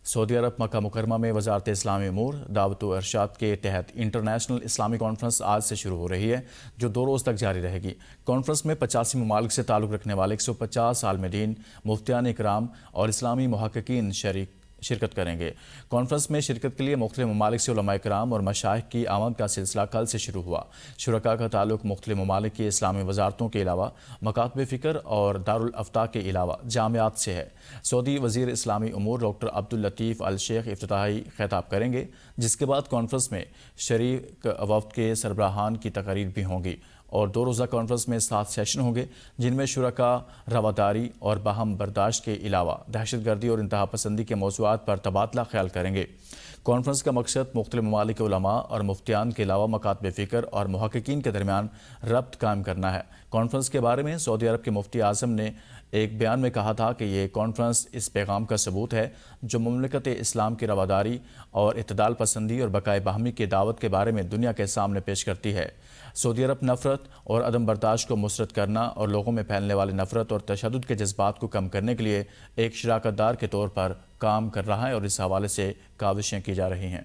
سعودی عرب مکہ مکرمہ میں وزارت اسلامی امور دعوت و ارشاد کے تحت انٹرنیشنل اسلامی کانفرنس آج سے شروع ہو رہی ہے، جو 2 روز تک جاری رہے گی۔ کانفرنس میں 85 ممالک سے تعلق رکھنے والے 150 عالم دین، مفتیان اکرام اور اسلامی محققین شرکت کریں گے۔ کانفرنس میں شرکت کے لیے مختلف ممالک سے علماء اکرام اور مشائخ کی آمد کا سلسلہ کل سے شروع ہوا۔ شرکاء کا تعلق مختلف ممالک کی اسلامی وزارتوں کے علاوہ مکاتب فکر اور دارالافتاء کے علاوہ جامعات سے ہے۔ سعودی وزیر اسلامی امور ڈاکٹر عبداللطیف الشیخ افتتاحی خطاب کریں گے، جس کے بعد کانفرنس میں شریک وفد کے سربراہان کی تقاریر بھی ہوں گی اور 2 روزہ کانفرنس میں 7 سیشن ہوں گے، جن میں شرکاء رواداری اور باہم برداشت کے علاوہ دہشت گردی اور انتہا پسندی کے موضوعات پر تبادلہ خیال کریں گے۔ کانفرنس کا مقصد مختلف ممالک کے علماء اور مفتیان کے علاوہ مکاتب فکر اور محققین کے درمیان ربط قائم کرنا ہے۔ کانفرنس کے بارے میں سعودی عرب کے مفتی اعظم نے ایک بیان میں کہا تھا کہ یہ کانفرنس اس پیغام کا ثبوت ہے جو مملکت اسلام کی رواداری اور اعتدال پسندی اور بقائے باہمی کی دعوت کے بارے میں دنیا کے سامنے پیش کرتی ہے۔ سعودی عرب نفرت اور عدم برداشت کو مسرت کرنا اور لوگوں میں پھیلنے والے نفرت اور تشدد کے جذبات کو کم کرنے کے لیے ایک شراکت دار کے طور پر کام کر رہا ہے اور اس حوالے سے کاوشیں کی جا رہی ہیں۔